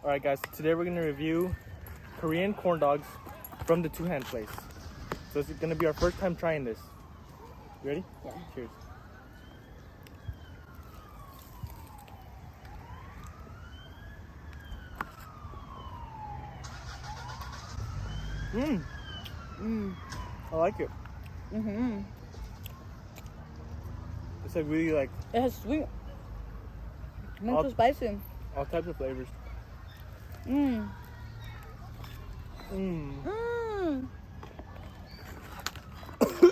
Alright guys, today we're going to review Korean corn dogs from the Two Hand place. So it's going to be our first time trying this. You ready? Yeah. Cheers. I like it. It's like really like It has sweet. It makes All- it spicy. all types of flavors. Mmm. Mmm. Mmm.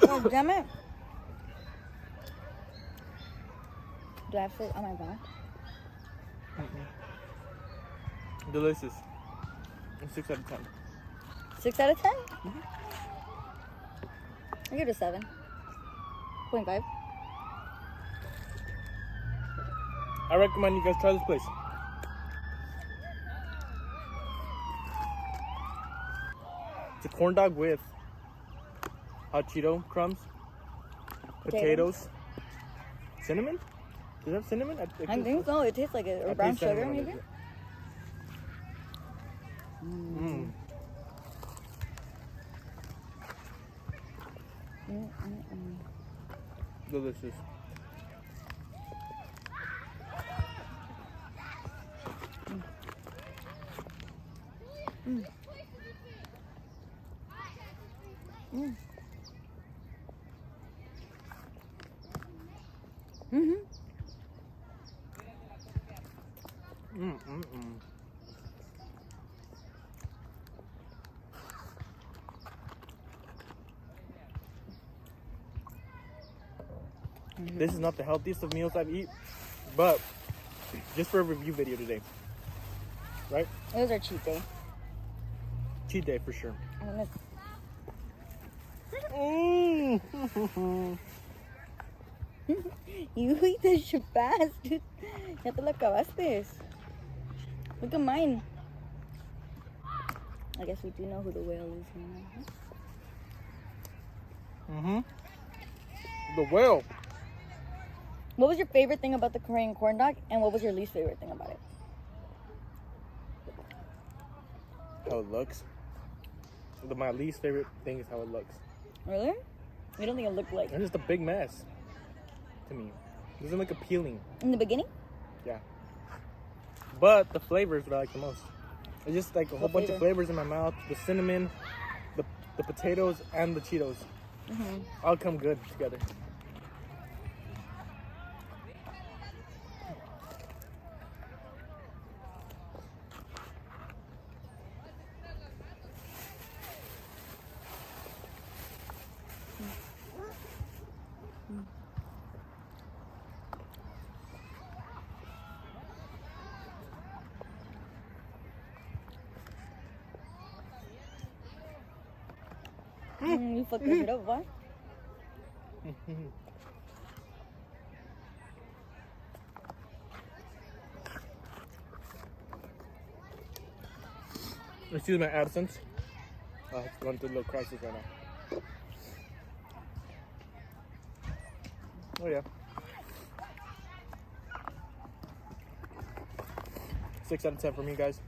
Oh, damn it. Do I have to? Oh my god. Delicious. 6 out of 10. 6 out of 10? I give it a 7.5. I recommend you guys try this place. It's a corn dog with hot Cheeto crumbs, potatoes, cinnamon? Does it have cinnamon? I think so. It tastes like it. Or I brown taste sugar, cinnamon, maybe? Mmm. Delicious. This is not the healthiest of meals I've eaten, but just for a review video today, right? It was our cheat day. Cheat day for sure. I don't know. You eat this shit fast, dude. Ya te lo acabaste. Look at mine. I guess we do know who the whale is now. The whale. What was your favorite thing about the Korean corn dog, and what was your least favorite thing about it? How it looks. My least favorite thing is how it looks. Really? You don't think it looked like It's just a big mess to me. It doesn't look appealing. in the beginning? Yeah. But the flavors what I like the most. It's just like a whole bunch of flavors in my mouth. The cinnamon, the potatoes, and the Cheetos. All come good together. You fucked this shit up, what? Excuse my absence. It's going through a little crisis right now. Oh yeah. 6 out of 10 for me, guys.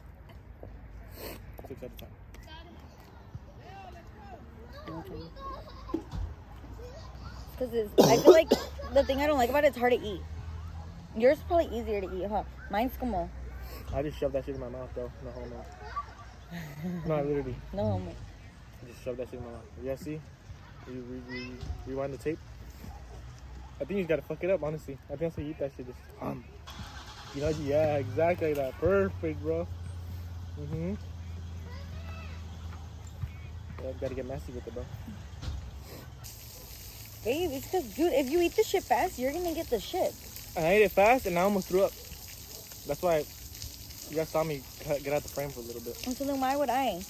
6 out of 10. Because I feel like the thing I don't like about it, it's hard to eat. Yours is probably easier to eat, huh? Mine's como. I just shoved that shit in my mouth, though. No homo. No, literally. No homo. I just shoved that shit in my mouth. Yeah, see? You rewind the tape. I think you gotta fuck it up, honestly. I think that's how you eat that shit. Just, you know, yeah, exactly like that. Perfect, bro. Yeah, gotta get messy with it, bro. Babe, it's because, dude, if you eat the shit fast, you're gonna get the shit. I ate it fast and I almost threw up. That's why you guys saw me get out the frame for a little bit. And so then why would I?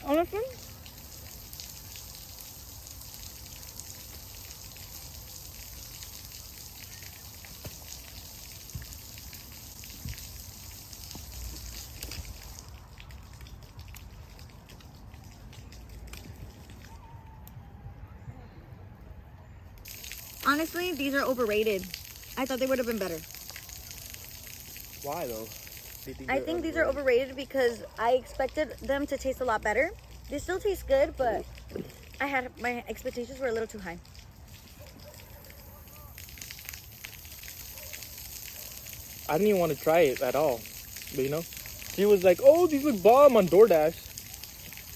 Honestly? Honestly, these are overrated. I thought they would have been better. Why though? Do you I think these are overrated because I expected them to taste a lot better. They still taste good, but my expectations were a little too high. I didn't even want to try it at all. But you know, she was like, "Oh, these look bomb on DoorDash."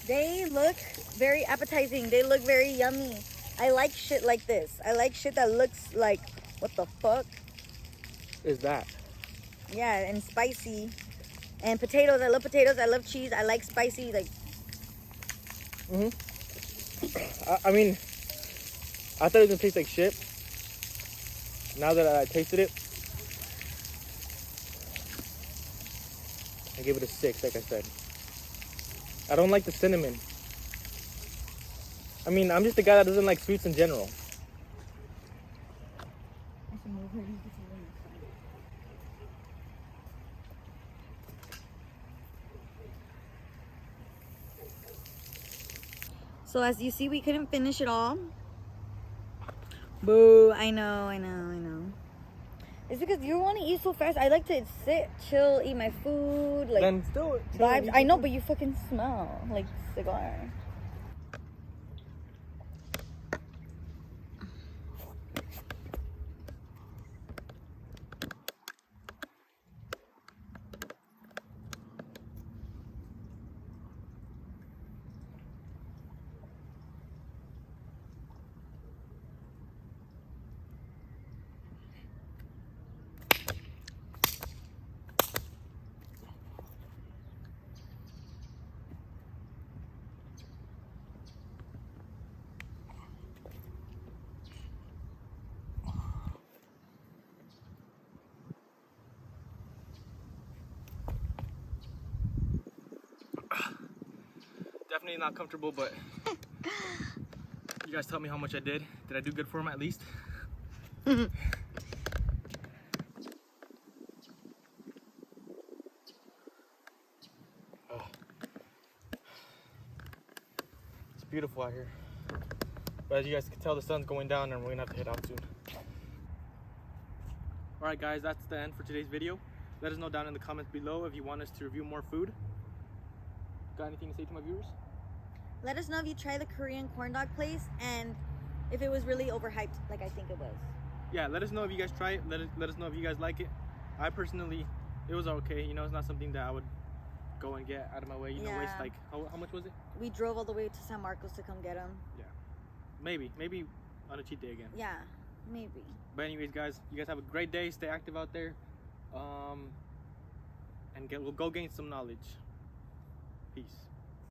They look very appetizing. They look very yummy. I like shit like this. I like shit that looks like, what the fuck? Is that? Yeah, and spicy. And potatoes. I love potatoes. I love cheese. I like spicy. Like, I mean, I thought it was gonna taste like shit. Now that I tasted it, I gave it a 6, like I said. I don't like the cinnamon. I mean, I'm just a guy that doesn't like sweets in general. so as you see, we couldn't finish it all. Boo! I know. It's because you want to eat so fast. I like to sit, chill, eat my food, like Then still, vibes. I know, but you fucking smell like cigar. definitely not comfortable, but you guys tell me how much I did. Did I do good for him at least? It's beautiful out here. But as you guys can tell, the sun's going down and we're gonna have to head out soon. Alright guys, that's the end for today's video. Let us know down in the comments below if you want us to review more food. Got anything to say to my viewers? Let us know if you try the Korean corn dog place and if it was really overhyped like I think it was. Yeah, let us know if you guys try it. Let us know if you guys like it. I personally, it was okay. You know, it's not something that I would go and get out of my way. You know, waste like, how much was it? We drove all the way to San Marcos to come get them. Yeah, maybe on a cheat day again. Yeah, maybe. But anyways, guys, you guys have a great day. Stay active out there, and we'll go gain some knowledge. Peace.